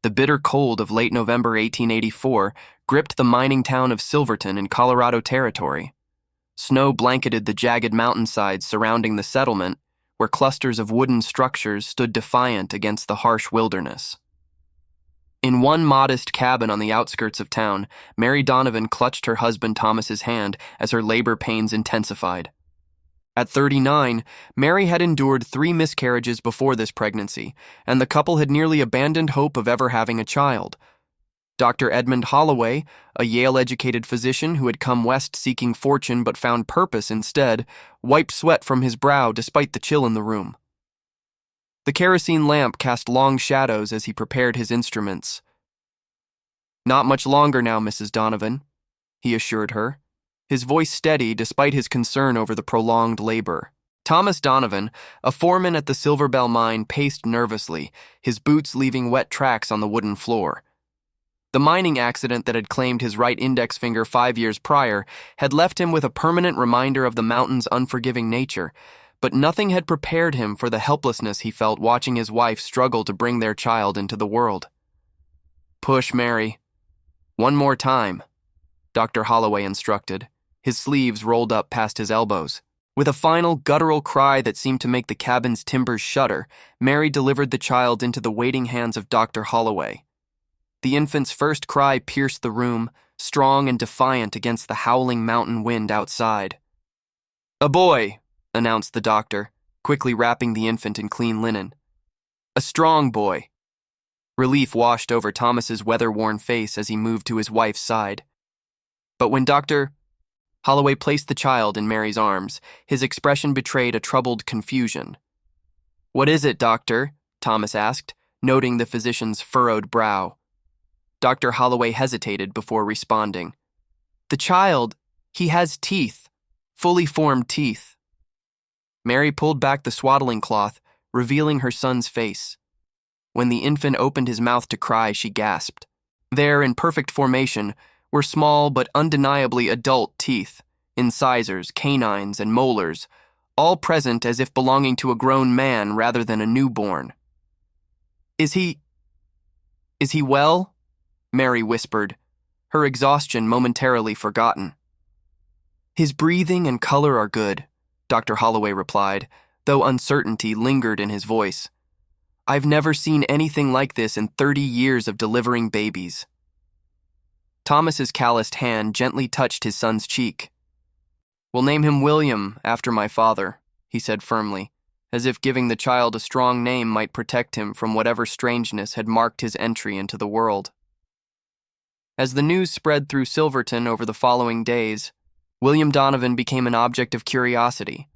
The bitter cold of late November 1884 gripped the mining town of Silverton in Colorado Territory. Snow blanketed the jagged mountainsides surrounding the settlement, where clusters of wooden structures stood defiant against the harsh wilderness. In one modest cabin on the outskirts of town, Mary Donovan clutched her husband Thomas's hand as her labor pains intensified. At 39, Mary had endured 3 miscarriages before this pregnancy, and the couple had nearly abandoned hope of ever having a child. Dr. Edmund Holloway, a Yale-educated physician who had come west seeking fortune but found purpose instead, wiped sweat from his brow despite the chill in the room. The kerosene lamp cast long shadows as he prepared his instruments. "Not much longer now, Mrs. Donovan," he assured her, his voice steady despite his concern over the prolonged labor. Thomas Donovan, a foreman at the Silver Bell mine, paced nervously, his boots leaving wet tracks on the wooden floor. The mining accident that had claimed his right index finger 5 years prior had left him with a permanent reminder of the mountain's unforgiving nature, but nothing had prepared him for the helplessness he felt watching his wife struggle to bring their child into the world. "Push, Mary. One more time," Dr. Holloway instructed, his sleeves rolled up past his elbows. With a final guttural cry that seemed to make the cabin's timbers shudder, Mary delivered the child into the waiting hands of Dr. Holloway. The infant's first cry pierced the room, strong and defiant against the howling mountain wind outside. "A boy," announced the doctor, quickly wrapping the infant in clean linen. "A strong boy." Relief washed over Thomas's weather-worn face as he moved to his wife's side. But when Dr. Holloway placed the child in Mary's arms, his expression betrayed a troubled confusion. "What is it, doctor?" Thomas asked, noting the physician's furrowed brow. Dr. Holloway hesitated before responding. "The child, he has teeth, fully formed teeth." Mary pulled back the swaddling cloth, revealing her son's face. When the infant opened his mouth to cry, she gasped. There, in perfect formation, were small but undeniably adult teeth, incisors, canines, and molars, all present as if belonging to a grown man rather than a newborn. Is he well?" Mary whispered, her exhaustion momentarily forgotten. "His breathing and color are good," Dr. Holloway replied, though uncertainty lingered in his voice. "I've never seen anything like this in 30 years of delivering babies." Thomas's calloused hand gently touched his son's cheek. "We'll name him William, after my father," he said firmly, as if giving the child a strong name might protect him from whatever strangeness had marked his entry into the world. As the news spread through Silverton over the following days, William Donovan became an object of curiosity.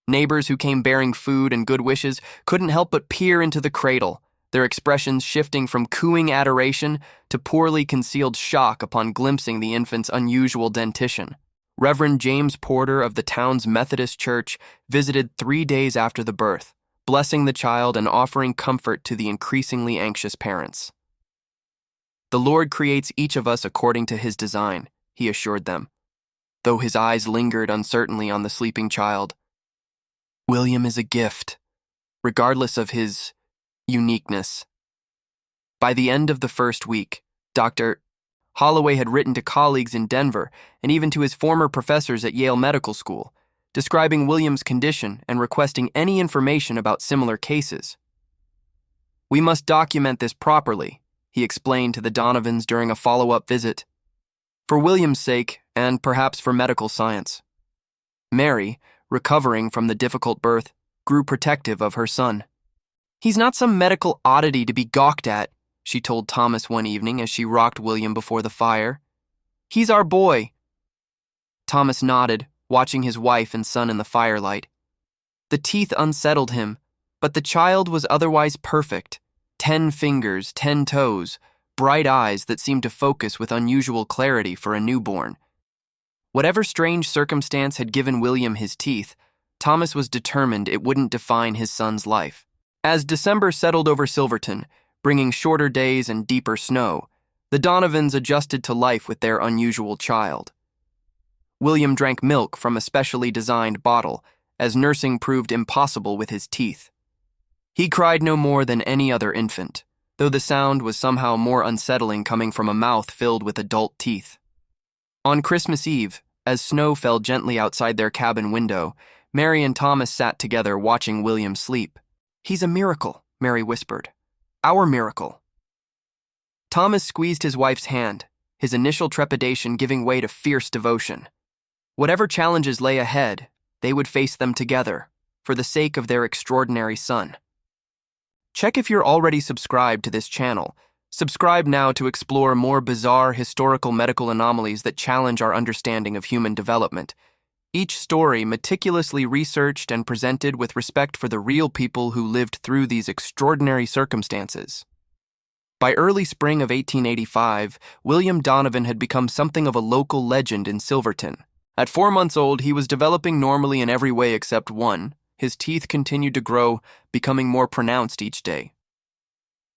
Neighbors who came bearing food and good wishes couldn't help but peer into the cradle, their expressions shifting from cooing adoration to poorly concealed shock upon glimpsing the infant's unusual dentition. Reverend James Porter of the town's Methodist Church visited 3 days after the birth, blessing the child and offering comfort to the increasingly anxious parents. "The Lord creates each of us according to his design," he assured them, though his eyes lingered uncertainly on the sleeping child. "William is a gift, regardless of his uniqueness." By the end of the first week, Dr. Holloway had written to colleagues in Denver and even to his former professors at Yale Medical School, describing William's condition and requesting any information about similar cases. "We must document this properly," he explained to the Donovans during a follow-up visit. "For William's sake, and perhaps for medical science." Mary, recovering from the difficult birth, grew protective of her son. "He's not some medical oddity to be gawked at," she told Thomas one evening as she rocked William before the fire. "He's our boy." Thomas nodded, watching his wife and son in the firelight. The teeth unsettled him, but the child was otherwise perfect. 10 fingers, 10 toes, bright eyes that seemed to focus with unusual clarity for a newborn. Whatever strange circumstance had given William his teeth, Thomas was determined it wouldn't define his son's life. As December settled over Silverton, bringing shorter days and deeper snow, the Donovans adjusted to life with their unusual child. William drank milk from a specially designed bottle, as nursing proved impossible with his teeth. He cried no more than any other infant, though the sound was somehow more unsettling coming from a mouth filled with adult teeth. On Christmas Eve, as snow fell gently outside their cabin window, Mary and Thomas sat together watching William sleep. "He's a miracle," Mary whispered. "Our miracle." Thomas squeezed his wife's hand, his initial trepidation giving way to fierce devotion. Whatever challenges lay ahead, they would face them together, for the sake of their extraordinary son. Check if you're already subscribed to this channel. Subscribe now to explore more bizarre historical medical anomalies that challenge our understanding of human development. Each story meticulously researched and presented with respect for the real people who lived through these extraordinary circumstances. By early spring of 1885, William Donovan had become something of a local legend in Silverton. At 4 months old, he was developing normally in every way except one. His teeth continued to grow, becoming more pronounced each day.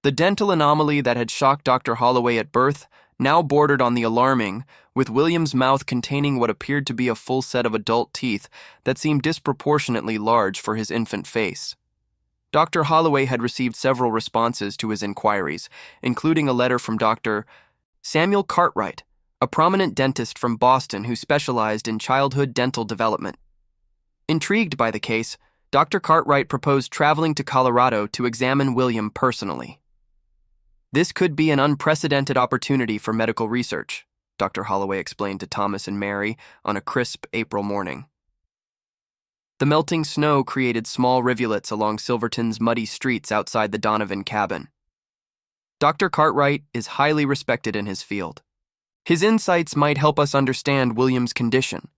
The dental anomaly that had shocked Dr. Holloway at birth now bordered on the alarming, with William's mouth containing what appeared to be a full set of adult teeth that seemed disproportionately large for his infant face. Dr. Holloway had received several responses to his inquiries, including a letter from Dr. Samuel Cartwright, a prominent dentist from Boston who specialized in childhood dental development. Intrigued by the case, Dr. Cartwright proposed traveling to Colorado to examine William personally. "This could be an unprecedented opportunity for medical research," Dr. Holloway explained to Thomas and Mary on a crisp April morning. The melting snow created small rivulets along Silverton's muddy streets outside the Donovan cabin. Dr. Cartwright is highly respected in his field. His insights might help us understand William's condition.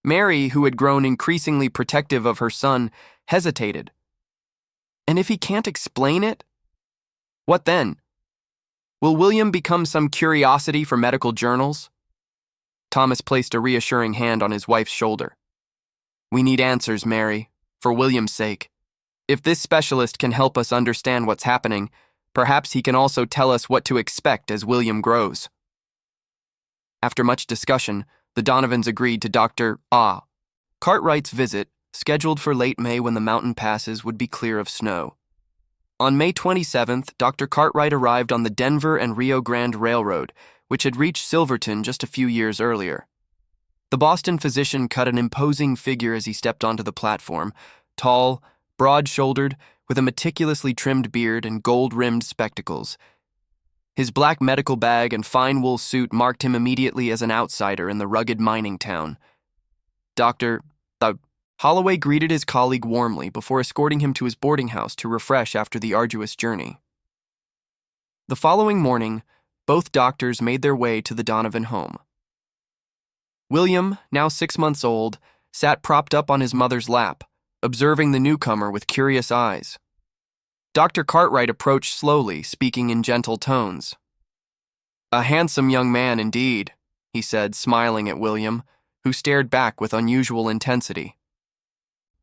Mary, who had grown increasingly protective of her son, hesitated. And if he can't explain it? What then? Will William become some curiosity for medical journals? Thomas placed a reassuring hand on his wife's shoulder. "We need answers, Mary, for William's sake. If this specialist can help us understand what's happening, perhaps he can also tell us what to expect as William grows." After much discussion, the Donovans agreed to Dr. Cartwright's visit, scheduled for late May when the mountain passes would be clear of snow. On May 27th, Dr. Cartwright arrived on the Denver and Rio Grande Railroad, which had reached Silverton just a few years earlier. The Boston physician cut an imposing figure as he stepped onto the platform, tall, broad-shouldered, with a meticulously trimmed beard and gold-rimmed spectacles. His black medical bag and fine wool suit marked him immediately as an outsider in the rugged mining town. Dr. Holloway greeted his colleague warmly before escorting him to his boarding house to refresh after the arduous journey. The following morning, both doctors made their way to the Donovan home. William, now 6 months old, sat propped up on his mother's lap, observing the newcomer with curious eyes. Dr. Cartwright approached slowly, speaking in gentle tones. "A handsome young man indeed," he said, smiling at William, who stared back with unusual intensity.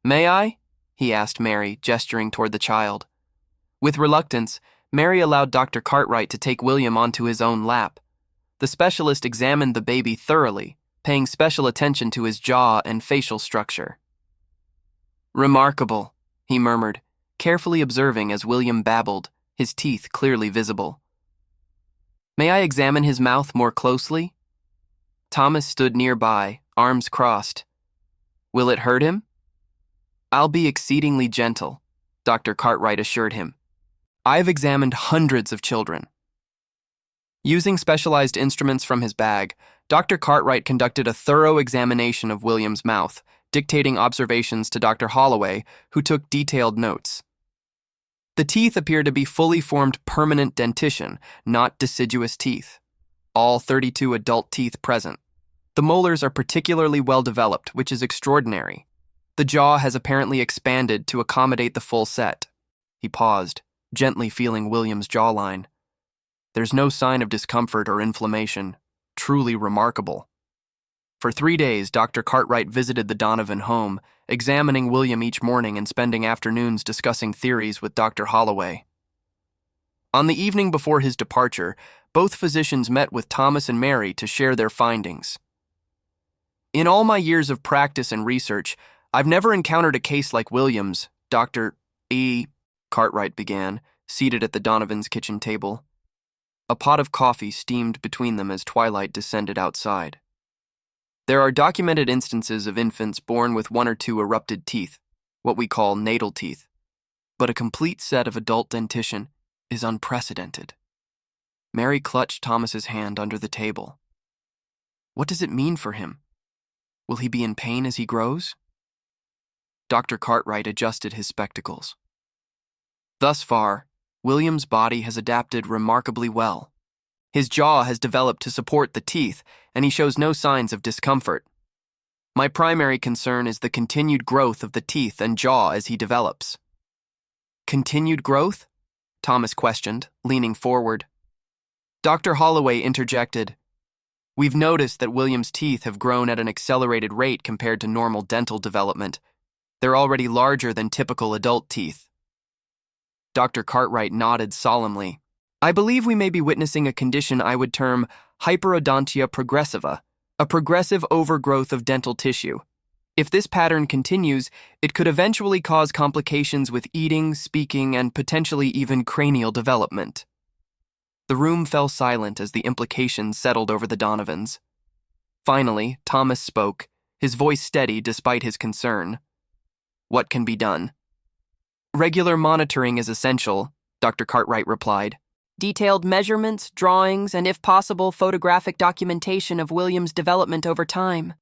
"May I?" he asked Mary, gesturing toward the child. With reluctance, Mary allowed Dr. Cartwright to take William onto his own lap. The specialist examined the baby thoroughly, paying special attention to his jaw and facial structure. "Remarkable," he murmured, carefully observing as William babbled, his teeth clearly visible. "May I examine his mouth more closely?" Thomas stood nearby, arms crossed. "Will it hurt him?" "I'll be exceedingly gentle," Dr. Cartwright assured him. "I've examined hundreds of children." Using specialized instruments from his bag, Dr. Cartwright conducted a thorough examination of William's mouth, dictating observations to Dr. Holloway, who took detailed notes. The teeth appear to be fully formed permanent dentition, not deciduous teeth. All 32 adult teeth present. The molars are particularly well developed, which is extraordinary. The jaw has apparently expanded to accommodate the full set. He paused, gently feeling William's jawline. There's no sign of discomfort or inflammation. Truly remarkable. For 3 days, Dr. Cartwright visited the Donovan home, examining William each morning and spending afternoons discussing theories with Dr. Holloway. On the evening before his departure, both physicians met with Thomas and Mary to share their findings. "In all my years of practice and research, I've never encountered a case like William's," Dr. Cartwright began, seated at the Donovans' kitchen table. A pot of coffee steamed between them as twilight descended outside. There are documented instances of infants born with one or two erupted teeth, what we call natal teeth, but a complete set of adult dentition is unprecedented. Mary clutched Thomas's hand under the table. What does it mean for him? Will he be in pain as he grows? Dr. Cartwright adjusted his spectacles. Thus far, William's body has adapted remarkably well. His jaw has developed to support the teeth, and he shows no signs of discomfort. My primary concern is the continued growth of the teeth and jaw as he develops. Continued growth? Thomas questioned, leaning forward. Dr. Holloway interjected. We've noticed that William's teeth have grown at an accelerated rate compared to normal dental development. They're already larger than typical adult teeth. Dr. Cartwright nodded solemnly. I believe we may be witnessing a condition I would term hyperodontia progressiva, a progressive overgrowth of dental tissue. If this pattern continues, it could eventually cause complications with eating, speaking, and potentially even cranial development. The room fell silent as the implications settled over the Donovans. Finally, Thomas spoke, his voice steady despite his concern. What can be done? Regular monitoring is essential, Dr. Cartwright replied. Detailed measurements, drawings, and if possible, photographic documentation of William's development over time.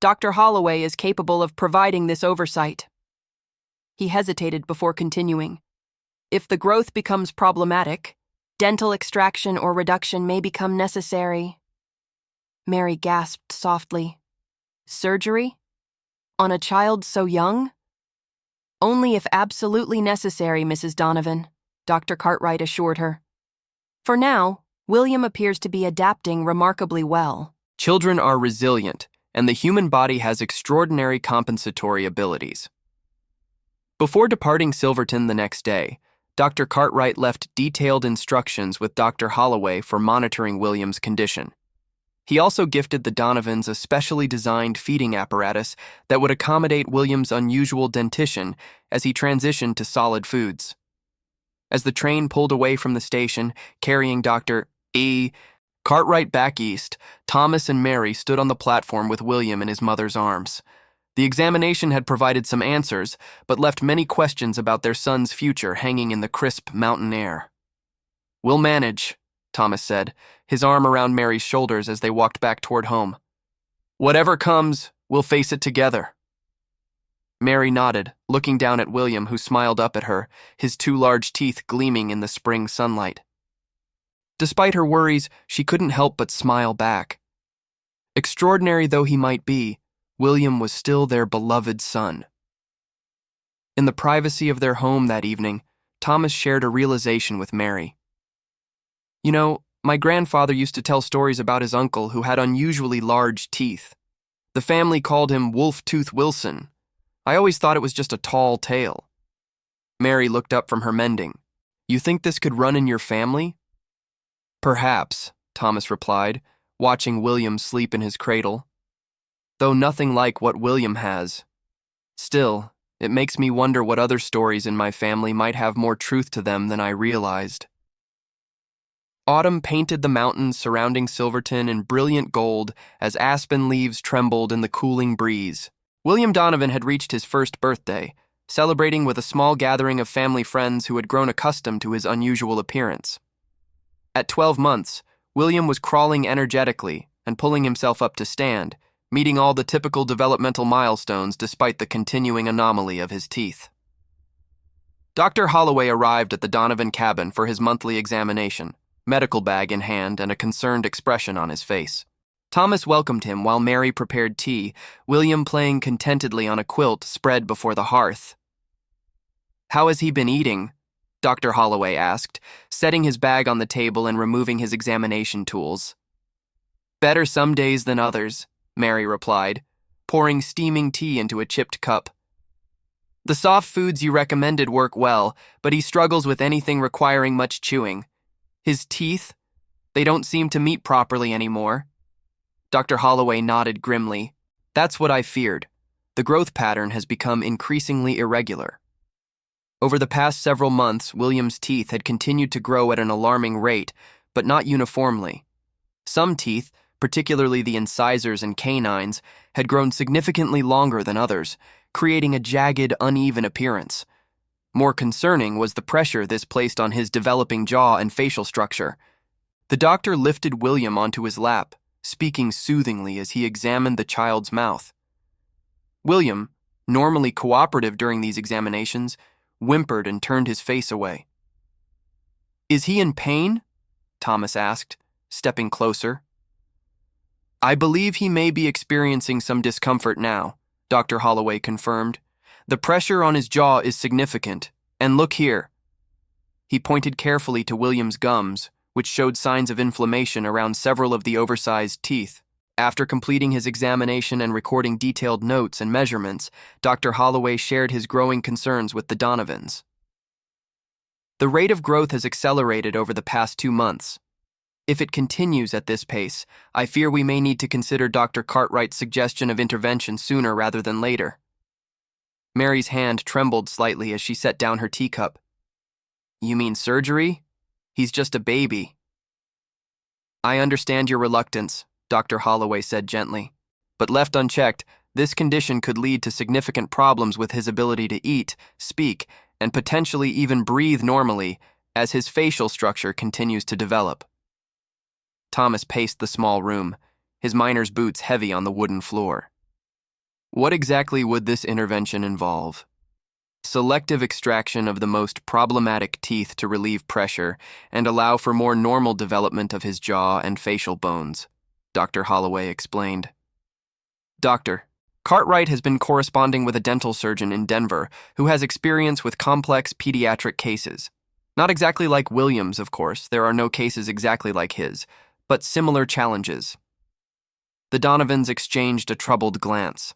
Dr. Holloway is capable of providing this oversight. He hesitated before continuing. If the growth becomes problematic, dental extraction or reduction may become necessary. Mary gasped softly. Surgery? On a child so young? Only if absolutely necessary, Mrs. Donovan, Dr. Cartwright assured her. For now, William appears to be adapting remarkably well. Children are resilient, and the human body has extraordinary compensatory abilities. Before departing Silverton the next day, Dr. Cartwright left detailed instructions with Dr. Holloway for monitoring William's condition. He also gifted the Donovans a specially designed feeding apparatus that would accommodate William's unusual dentition as he transitioned to solid foods. As the train pulled away from the station, carrying Dr. Cartwright back east, Thomas and Mary stood on the platform with William in his mother's arms. The examination had provided some answers, but left many questions about their son's future hanging in the crisp mountain air. We'll manage, Thomas said, his arm around Mary's shoulders as they walked back toward home. Whatever comes, we'll face it together. Mary nodded, looking down at William, who smiled up at her, his two large teeth gleaming in the spring sunlight. Despite her worries, she couldn't help but smile back. Extraordinary though he might be, William was still their beloved son. In the privacy of their home that evening, Thomas shared a realization with Mary. You know, my grandfather used to tell stories about his uncle who had unusually large teeth. The family called him Wolf-Tooth Wilson. I always thought it was just a tall tale. Mary looked up from her mending. You think this could run in your family? Perhaps, Thomas replied, watching William sleep in his cradle. Though nothing like what William has. Still, it makes me wonder what other stories in my family might have more truth to them than I realized. Autumn painted the mountains surrounding Silverton in brilliant gold as aspen leaves trembled in the cooling breeze. William Donovan had reached his first birthday, celebrating with a small gathering of family friends who had grown accustomed to his unusual appearance. At 12 months, William was crawling energetically and pulling himself up to stand, meeting all the typical developmental milestones despite the continuing anomaly of his teeth. Dr. Holloway arrived at the Donovan cabin for his monthly examination, medical bag in hand and a concerned expression on his face. Thomas welcomed him while Mary prepared tea, William playing contentedly on a quilt spread before the hearth. How has he been eating? Dr. Holloway asked, setting his bag on the table and removing his examination tools. Better some days than others, Mary replied, pouring steaming tea into a chipped cup. The soft foods you recommended work well, but he struggles with anything requiring much chewing. His teeth, they don't seem to meet properly anymore. Dr. Holloway nodded grimly. That's what I feared. The growth pattern has become increasingly irregular. Over the past several months, William's teeth had continued to grow at an alarming rate, but not uniformly. Some teeth, particularly the incisors and canines, had grown significantly longer than others, creating a jagged, uneven appearance. More concerning was the pressure this placed on his developing jaw and facial structure. The doctor lifted William onto his lap, speaking soothingly as he examined the child's mouth. William, normally cooperative during these examinations, whimpered and turned his face away. "Is he in pain?" Thomas asked, stepping closer. "I believe he may be experiencing some discomfort now," Dr. Holloway confirmed. "The pressure on his jaw is significant, and look here." He pointed carefully to William's gums, which showed signs of inflammation around several of the oversized teeth. After completing his examination and recording detailed notes and measurements, Dr. Holloway shared his growing concerns with the Donovans. "The rate of growth has accelerated over the past 2 months. If it continues at this pace, I fear we may need to consider Dr. Cartwright's suggestion of intervention sooner rather than later." Mary's hand trembled slightly as she set down her teacup. "You mean surgery? He's just a baby." "I understand your reluctance," Dr. Holloway said gently. "But left unchecked, this condition could lead to significant problems with his ability to eat, speak, and potentially even breathe normally as his facial structure continues to develop." Thomas paced the small room, his miner's boots heavy on the wooden floor. "What exactly would this intervention involve?" "Selective extraction of the most problematic teeth to relieve pressure and allow for more normal development of his jaw and facial bones," Dr. Holloway explained. "Doctor, Cartwright has been corresponding with a dental surgeon in Denver who has experience with complex pediatric cases. Not exactly like William's, of course. There are no cases exactly like his, but similar challenges." The Donovans exchanged a troubled glance.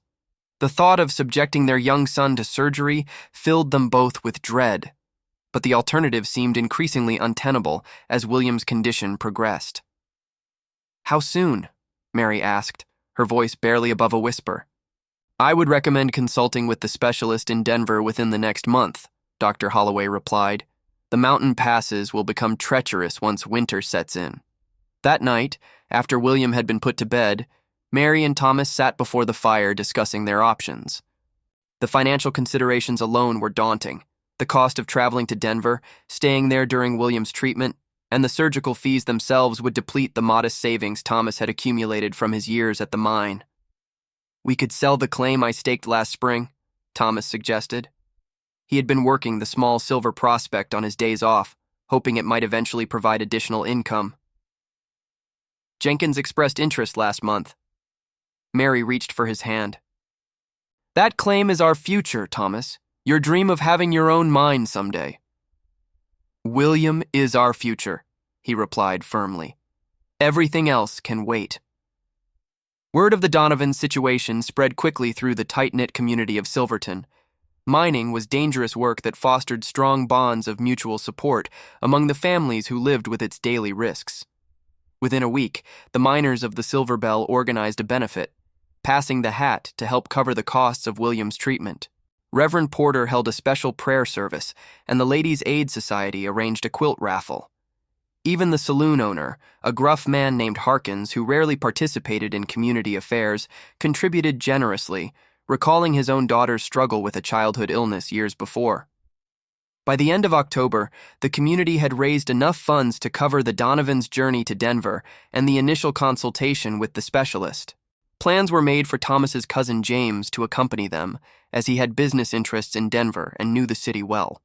The thought of subjecting their young son to surgery filled them both with dread, but the alternative seemed increasingly untenable as William's condition progressed. "How soon?" Mary asked, her voice barely above a whisper. "I would recommend consulting with the specialist in Denver within the next month," Dr. Holloway replied. "The mountain passes will become treacherous once winter sets in." That night, after William had been put to bed, Mary and Thomas sat before the fire discussing their options. The financial considerations alone were daunting. The cost of traveling to Denver, staying there during William's treatment, and the surgical fees themselves would deplete the modest savings Thomas had accumulated from his years at the mine. "We could sell the claim I staked last spring," Thomas suggested. He had been working the small silver prospect on his days off, hoping it might eventually provide additional income. "Jenkins expressed interest last month." Mary reached for his hand. "That claim is our future, Thomas. Your dream of having your own mine someday." "William is our future," he replied firmly. "Everything else can wait." Word of the Donovans' situation spread quickly through the tight-knit community of Silverton. Mining was dangerous work that fostered strong bonds of mutual support among the families who lived with its daily risks. Within a week, the miners of the Silver Bell organized a benefit, passing the hat to help cover the costs of William's treatment. Reverend Porter held a special prayer service, and the Ladies' Aid Society arranged a quilt raffle. Even the saloon owner, a gruff man named Harkins who rarely participated in community affairs, contributed generously, recalling his own daughter's struggle with a childhood illness years before. By the end of October, the community had raised enough funds to cover the Donovans' journey to Denver and the initial consultation with the specialist. Plans were made for Thomas's cousin James to accompany them, as he had business interests in Denver and knew the city well.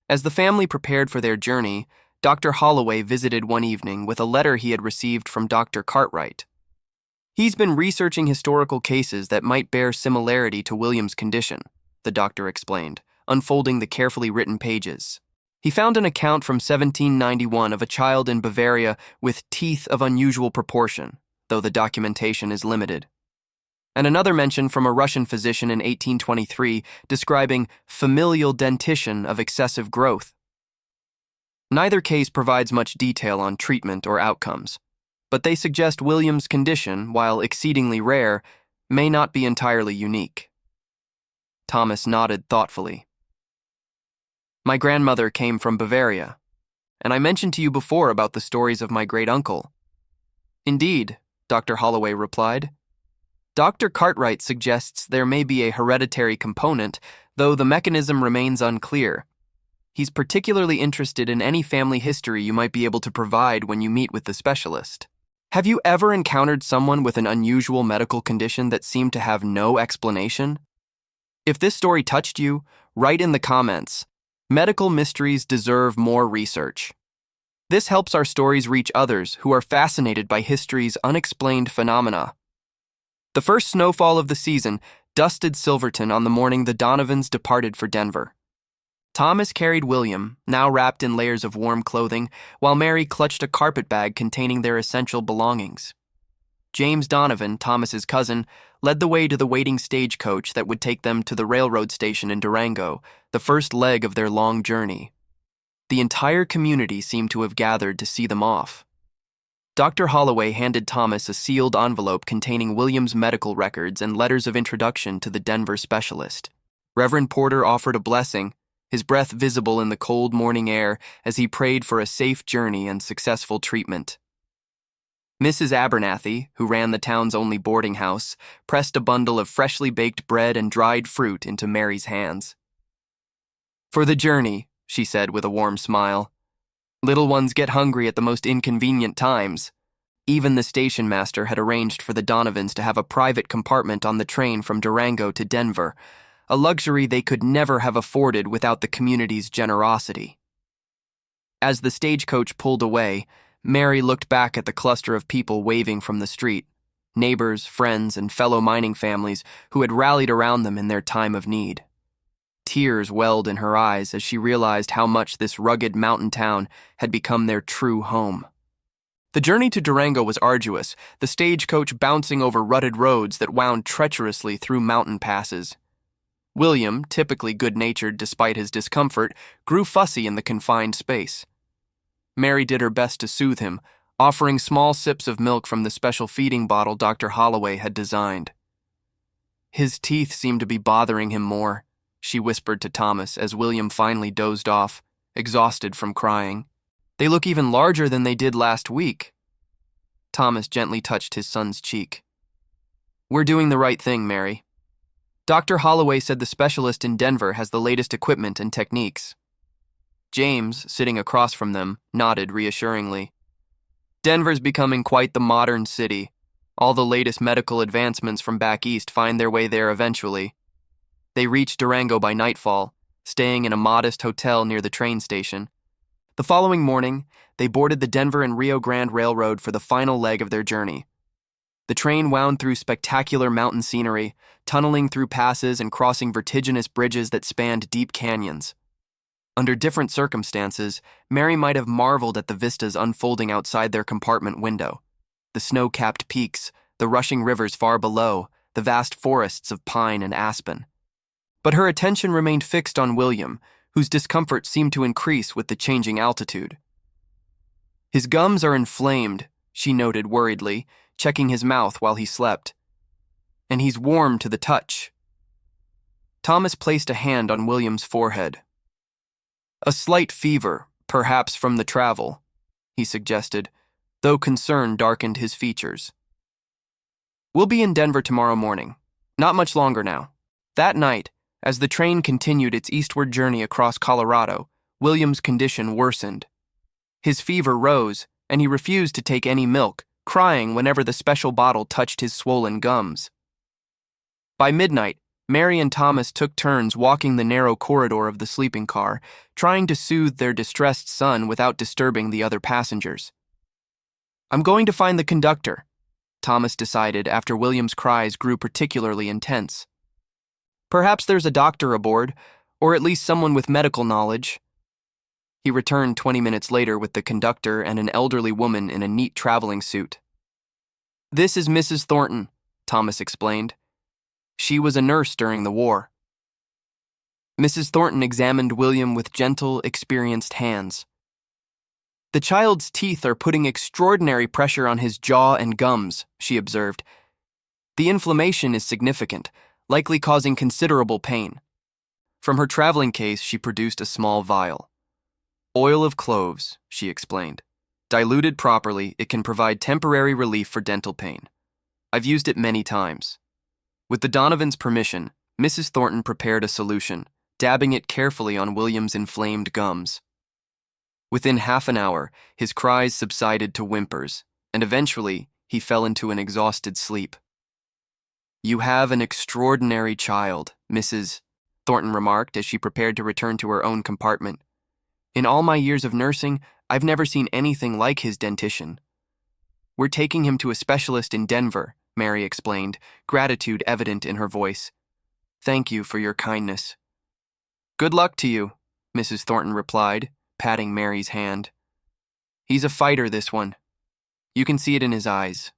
As the family prepared for their journey, Dr. Holloway visited one evening with a letter he had received from Dr. Cartwright. "He's been researching historical cases that might bear similarity to William's condition," the doctor explained, unfolding the carefully written pages. He found an account from 1791 of a child in Bavaria with teeth of unusual proportion, though the documentation is limited. And another mention from a Russian physician in 1823 describing familial dentition of excessive growth. Neither case provides much detail on treatment or outcomes, but they suggest William's condition, while exceedingly rare, may not be entirely unique. Thomas nodded thoughtfully. My grandmother came from Bavaria, and I mentioned to you before about the stories of my great-uncle. Indeed, Dr. Holloway replied. Dr. Cartwright suggests there may be a hereditary component, though the mechanism remains unclear. He's particularly interested in any family history you might be able to provide when you meet with the specialist. Have you ever encountered someone with an unusual medical condition that seemed to have no explanation? If this story touched you, write in the comments. Medical mysteries deserve more research. This helps our stories reach others who are fascinated by history's unexplained phenomena. The first snowfall of the season dusted Silverton on the morning the Donovans departed for Denver. Thomas carried William, now wrapped in layers of warm clothing, while Mary clutched a carpet bag containing their essential belongings. James Donovan, Thomas's cousin, led the way to the waiting stagecoach that would take them to the railroad station in Durango, the first leg of their long journey. The entire community seemed to have gathered to see them off. Dr. Holloway handed Thomas a sealed envelope containing William's medical records and letters of introduction to the Denver specialist. Reverend Porter offered a blessing, his breath visible in the cold morning air as he prayed for a safe journey and successful treatment. Mrs. Abernathy, who ran the town's only boarding house, pressed a bundle of freshly baked bread and dried fruit into Mary's hands. For the journey, she said with a warm smile. Little ones get hungry at the most inconvenient times. Even the station master had arranged for the Donovans to have a private compartment on the train from Durango to Denver, a luxury they could never have afforded without the community's generosity. As the stagecoach pulled away, Mary looked back at the cluster of people waving from the street, neighbors, friends, and fellow mining families who had rallied around them in their time of need. Tears welled in her eyes as she realized how much this rugged mountain town had become their true home. The journey to Durango was arduous, the stagecoach bouncing over rutted roads that wound treacherously through mountain passes. William, typically good-natured despite his discomfort, grew fussy in the confined space. Mary did her best to soothe him, offering small sips of milk from the special feeding bottle Dr. Holloway had designed. His teeth seemed to be bothering him more, she whispered to Thomas as William finally dozed off, exhausted from crying. They look even larger than they did last week. Thomas gently touched his son's cheek. We're doing the right thing, Mary. Dr. Holloway said the specialist in Denver has the latest equipment and techniques. James, sitting across from them, nodded reassuringly. Denver's becoming quite the modern city. All the latest medical advancements from back east find their way there eventually. They reached Durango by nightfall, staying in a modest hotel near the train station. The following morning, they boarded the Denver and Rio Grande Railroad for the final leg of their journey. The train wound through spectacular mountain scenery, tunneling through passes and crossing vertiginous bridges that spanned deep canyons. Under different circumstances, Mary might have marveled at the vistas unfolding outside their compartment window. The snow-capped peaks, the rushing rivers far below, the vast forests of pine and aspen. But her attention remained fixed on William, whose discomfort seemed to increase with the changing altitude. His gums are inflamed, she noted worriedly, checking his mouth while he slept. And he's warm to the touch. Thomas placed a hand on William's forehead. A slight fever, perhaps from the travel, he suggested, though concern darkened his features. We'll be in Denver tomorrow morning. Not much longer now. That night, as the train continued its eastward journey across Colorado, William's condition worsened. His fever rose, and he refused to take any milk, crying whenever the special bottle touched his swollen gums. By midnight, Mary and Thomas took turns walking the narrow corridor of the sleeping car, trying to soothe their distressed son without disturbing the other passengers. I'm going to find the conductor, Thomas decided after William's cries grew particularly intense. Perhaps there's a doctor aboard, or at least someone with medical knowledge. He returned 20 minutes later with the conductor and an elderly woman in a neat traveling suit. This is Mrs. Thornton, Thomas explained. She was a nurse during the war. Mrs. Thornton examined William with gentle, experienced hands. The child's teeth are putting extraordinary pressure on his jaw and gums, she observed. The inflammation is significant, likely causing considerable pain. From her traveling case, she produced a small vial. Oil of cloves, she explained. Diluted properly, it can provide temporary relief for dental pain. I've used it many times. With the Donovans' permission, Mrs. Thornton prepared a solution, dabbing it carefully on William's inflamed gums. Within half an hour, his cries subsided to whimpers, and eventually, he fell into an exhausted sleep. "You have an extraordinary child," Mrs. Thornton remarked as she prepared to return to her own compartment. "In all my years of nursing, I've never seen anything like his dentition." "We're taking him to a specialist in Denver," Mary explained, gratitude evident in her voice. "Thank you for your kindness." "Good luck to you," Mrs. Thornton replied, patting Mary's hand. "He's a fighter, this one. You can see it in his eyes."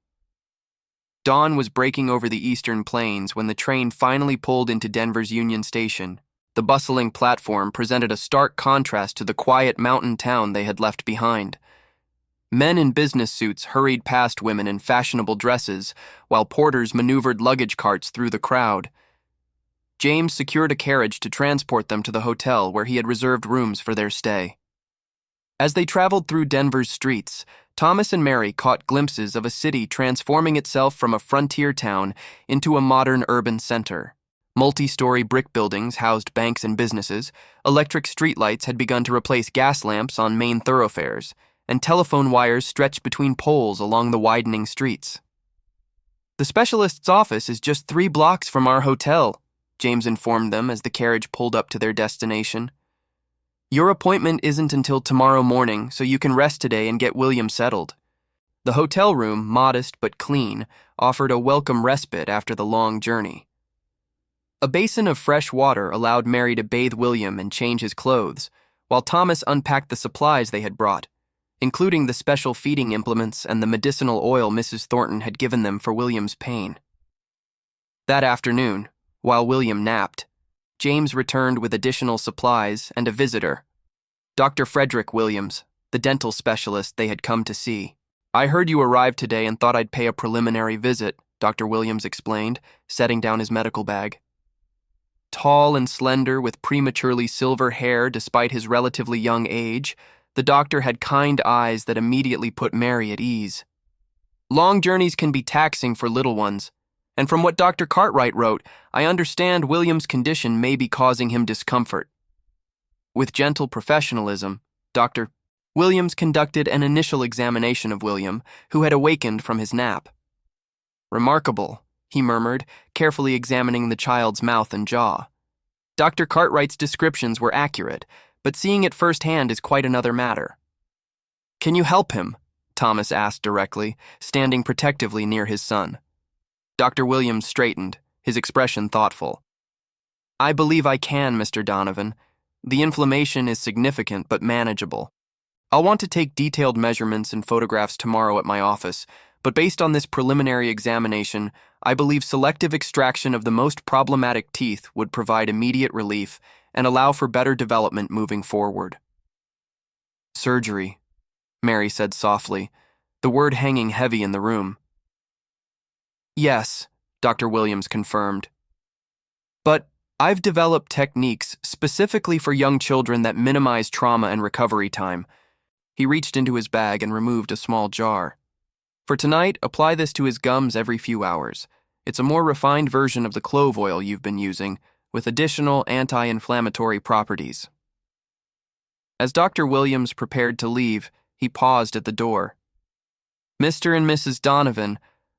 Dawn was breaking over the eastern plains when the train finally pulled into Denver's Union Station. The bustling platform presented a stark contrast to the quiet mountain town they had left behind. Men in business suits hurried past women in fashionable dresses, while porters maneuvered luggage carts through the crowd. James secured a carriage to transport them to the hotel where he had reserved rooms for their stay. As they traveled through Denver's streets, Thomas and Mary caught glimpses of a city transforming itself from a frontier town into a modern urban center. Multi-story brick buildings housed banks and businesses, electric streetlights had begun to replace gas lamps on main thoroughfares, and telephone wires stretched between poles along the widening streets. "The specialist's office is just 3 blocks from our hotel," James informed them as the carriage pulled up to their destination. "Your appointment isn't until tomorrow morning, so you can rest today and get William settled." The hotel room, modest but clean, offered a welcome respite after the long journey. A basin of fresh water allowed Mary to bathe William and change his clothes, while Thomas unpacked the supplies they had brought, including the special feeding implements and the medicinal oil Mrs. Thornton had given them for William's pain. That afternoon, while William napped, James returned with additional supplies and a visitor, Dr. Frederick Williams, the dental specialist they had come to see. "I heard you arrived today and thought I'd pay a preliminary visit," Dr. Williams explained, setting down his medical bag. Tall and slender with prematurely silver hair despite his relatively young age, the doctor had kind eyes that immediately put Mary at ease. "Long journeys can be taxing for little ones, and from what Dr. Cartwright wrote, I understand William's condition may be causing him discomfort." With gentle professionalism, Dr. Williams conducted an initial examination of William, who had awakened from his nap. "Remarkable," he murmured, carefully examining the child's mouth and jaw. Dr. Cartwright's descriptions were accurate, but seeing it firsthand is quite another matter. "Can you help him?" Thomas asked directly, standing protectively near his son. Dr. Williams straightened, his expression thoughtful. "I believe I can, Mr. Donovan. The inflammation is significant but manageable. I'll want to take detailed measurements and photographs tomorrow at my office, but based on this preliminary examination, I believe selective extraction of the most problematic teeth would provide immediate relief and allow for better development moving forward." "Surgery," Mary said softly, the word hanging heavy in the room. "Yes," Dr. Williams confirmed. "But I've developed techniques specifically for young children that minimize trauma and recovery time." He reached into his bag and removed a small jar. "For tonight, apply this to his gums every few hours. It's a more refined version of the clove oil you've been using, with additional anti-inflammatory properties." As Dr. Williams prepared to leave, he paused at the door. "Mr. and Mrs. Donovan,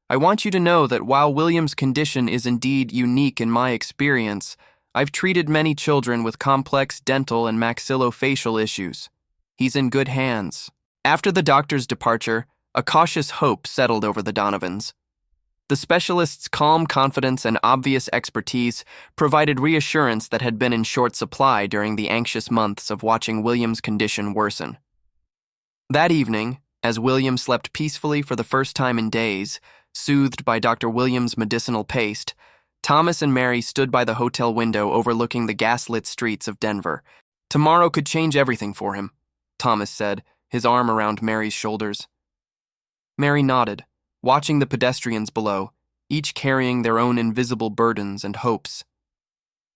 I want you to know that while William's condition is indeed unique in my experience, I've treated many children with complex dental and maxillofacial issues. He's in good hands." After the doctor's departure, a cautious hope settled over the Donovans. The specialist's calm confidence and obvious expertise provided reassurance that had been in short supply during the anxious months of watching William's condition worsen. That evening, as William slept peacefully for the first time in days, soothed by Dr. Williams' medicinal paste, Thomas and Mary stood by the hotel window overlooking the gas-lit streets of Denver. "Tomorrow could change everything for him," Thomas said, his arm around Mary's shoulders. Mary nodded, watching the pedestrians below, each carrying their own invisible burdens and hopes.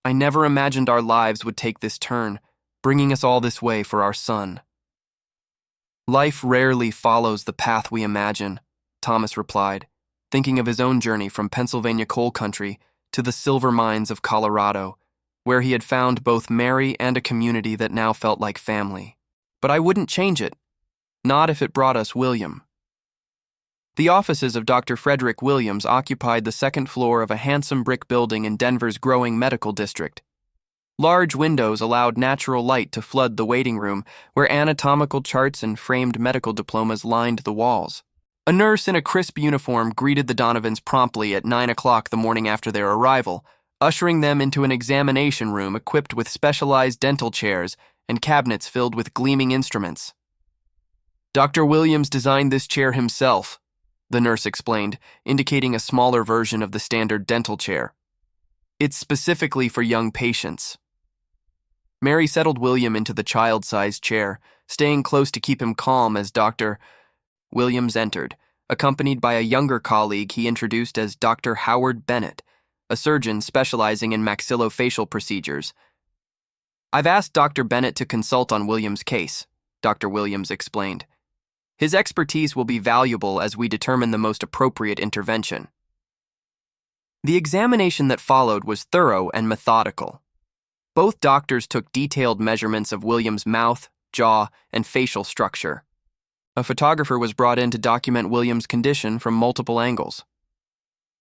I never imagined our lives would take this turn, bringing us all this way for our son." "Life rarely follows the path we imagine," Thomas replied, thinking of his own journey from Pennsylvania coal country to the silver mines of Colorado, where he had found both Mary and a community that now felt like family. "But I wouldn't change it, not if it brought us William." The offices of Dr. Frederick Williams occupied the second floor of a handsome brick building in Denver's growing medical district. Large windows allowed natural light to flood the waiting room, where anatomical charts and framed medical diplomas lined the walls. A nurse in a crisp uniform greeted the Donovans promptly at 9 o'clock the morning after their arrival, ushering them into an examination room equipped with specialized dental chairs and cabinets filled with gleaming instruments. "Dr. Williams designed this chair himself," the nurse explained, indicating a smaller version of the standard dental chair. "It's specifically for young patients." Mary settled William into the child-sized chair, staying close to keep him calm as Dr. Williams entered, accompanied by a younger colleague he introduced as Dr. Howard Bennett, a surgeon specializing in maxillofacial procedures. "I've asked Dr. Bennett to consult on William's case," Dr. Williams explained. "His expertise will be valuable as we determine the most appropriate intervention." The examination that followed was thorough and methodical. Both doctors took detailed measurements of William's mouth, jaw, and facial structure. A photographer was brought in to document William's condition from multiple angles.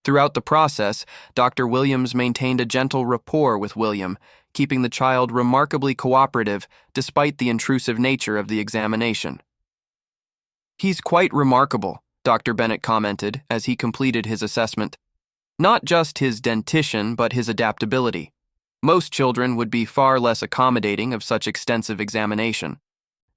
Throughout the process, Dr. Williams maintained a gentle rapport with William, keeping the child remarkably cooperative despite the intrusive nature of the examination. "He's quite remarkable," Dr. Bennett commented as he completed his assessment. "Not just his dentition, but his adaptability. Most children would be far less accommodating of such extensive examination."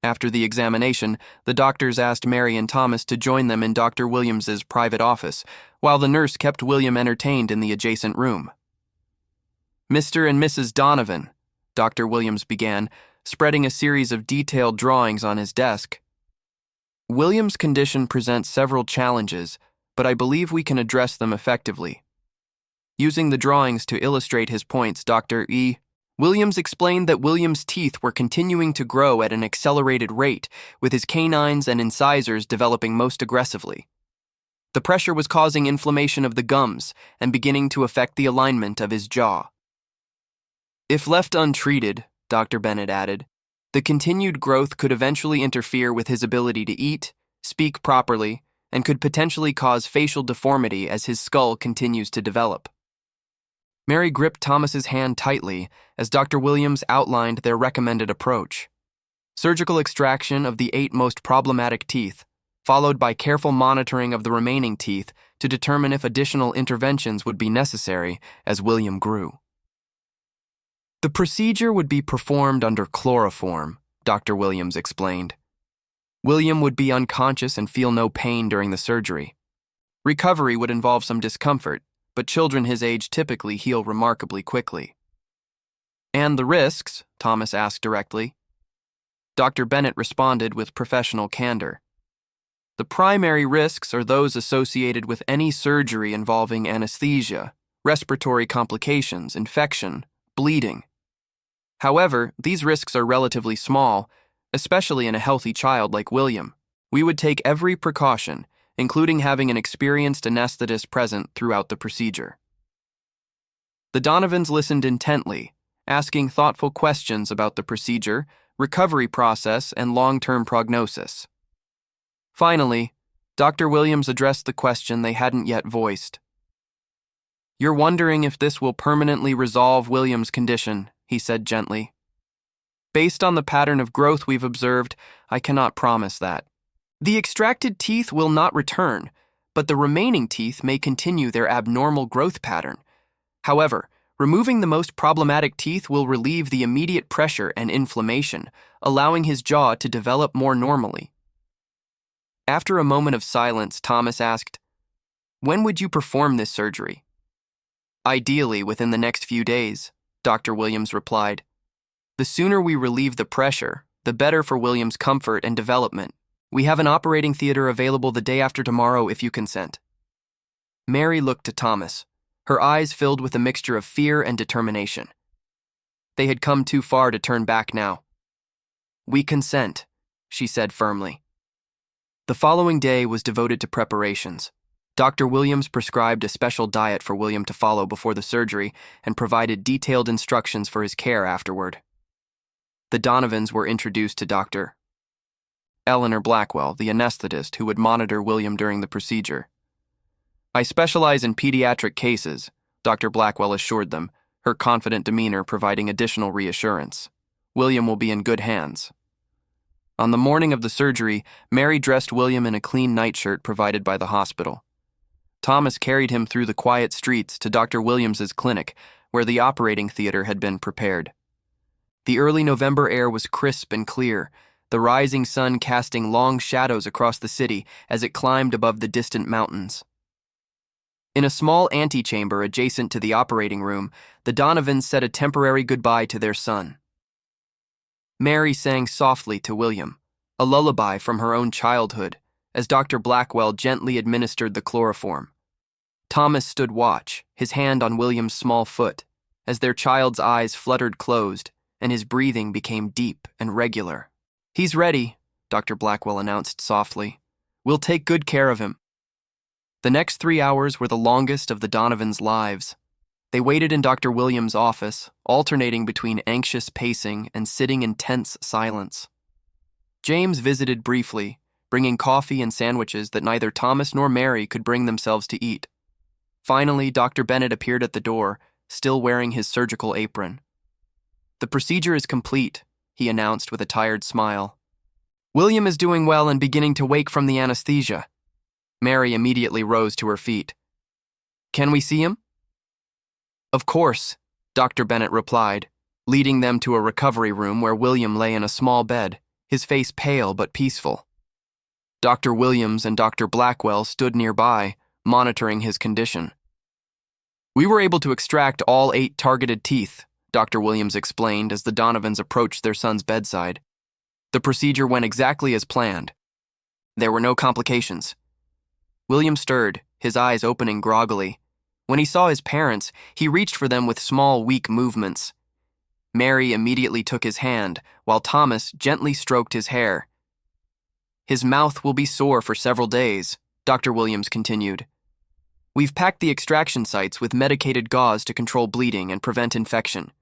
After the examination, the doctors asked Mary and Thomas to join them in Dr. Williams's private office, while the nurse kept William entertained in the adjacent room. "Mr. and Mrs. Donovan," Dr. Williams began, spreading a series of detailed drawings on his desk. "William's condition presents several challenges, but I believe we can address them effectively." Using the drawings to illustrate his points, Dr. Williams explained that William's teeth were continuing to grow at an accelerated rate, with his canines and incisors developing most aggressively. The pressure was causing inflammation of the gums and beginning to affect the alignment of his jaw. "If left untreated," Dr. Bennett added, "the continued growth could eventually interfere with his ability to eat, speak properly, and could potentially cause facial deformity as his skull continues to develop." Mary gripped Thomas's hand tightly as Dr. Williams outlined their recommended approach. Surgical extraction of the 8 most problematic teeth, followed by careful monitoring of the remaining teeth to determine if additional interventions would be necessary as William grew. The procedure would be performed under chloroform, Dr. Williams explained. William would be unconscious and feel no pain during the surgery. Recovery would involve some discomfort, but children his age typically heal remarkably quickly. "And the risks?" Thomas asked directly. Dr. Bennett responded with professional candor. "The primary risks are those associated with any surgery involving anesthesia, respiratory complications, infection, bleeding. However, these risks are relatively small, especially in a healthy child like William. We would take every precaution, including having an experienced anesthetist present throughout the procedure." The Donovans listened intently, asking thoughtful questions about the procedure, recovery process, and long-term prognosis. Finally, Dr. Williams addressed the question they hadn't yet voiced. "You're wondering if this will permanently resolve William's condition," he said gently. "Based on the pattern of growth we've observed, I cannot promise that. The extracted teeth will not return, but the remaining teeth may continue their abnormal growth pattern. However, removing the most problematic teeth will relieve the immediate pressure and inflammation, allowing his jaw to develop more normally." After a moment of silence, Thomas asked, "When would you perform this surgery?" "Ideally, within the next few days," Dr. Williams replied. "The sooner we relieve the pressure, the better for William's comfort and development. We have an operating theater available the day after tomorrow if you consent." Mary looked to Thomas, her eyes filled with a mixture of fear and determination. They had come too far to turn back now. "We consent," she said firmly. The following day was devoted to preparations. Dr. Williams prescribed a special diet for William to follow before the surgery and provided detailed instructions for his care afterward. The Donovans were introduced to Dr. Eleanor Blackwell, the anesthetist who would monitor William during the procedure. "I specialize in pediatric cases," Dr. Blackwell assured them, her confident demeanor providing additional reassurance. "William will be in good hands." On the morning of the surgery, Mary dressed William in a clean nightshirt provided by the hospital. Thomas carried him through the quiet streets to Dr. Williams's clinic, where the operating theater had been prepared. The early November air was crisp and clear, the rising sun casting long shadows across the city as it climbed above the distant mountains. In a small antechamber adjacent to the operating room, the Donovans said a temporary goodbye to their son. Mary sang softly to William, a lullaby from her own childhood, as Dr. Blackwell gently administered the chloroform. Thomas stood watch, his hand on William's small foot, as their child's eyes fluttered closed and his breathing became deep and regular. "He's ready," Dr. Blackwell announced softly. "We'll take good care of him." The next 3 hours were the longest of the Donovans' lives. They waited in Dr. Williams' office, alternating between anxious pacing and sitting in tense silence. James visited briefly, bringing coffee and sandwiches that neither Thomas nor Mary could bring themselves to eat. Finally, Dr. Bennett appeared at the door, still wearing his surgical apron. "The procedure is complete," he announced with a tired smile. "William is doing well and beginning to wake from the anesthesia." Mary immediately rose to her feet. "Can we see him?" "Of course," Dr. Bennett replied, leading them to a recovery room where William lay in a small bed, his face pale but peaceful. Dr. Williams and Dr. Blackwell stood nearby, monitoring his condition. "We were able to extract all 8 targeted teeth," Dr. Williams explained as the Donovans approached their son's bedside. "The procedure went exactly as planned. There were no complications." William stirred, his eyes opening groggily. When he saw his parents, he reached for them with small, weak movements. Mary immediately took his hand, while Thomas gently stroked his hair. "His mouth will be sore for several days," Dr. Williams continued. "We've packed the extraction sites with medicated gauze to control bleeding and prevent infection.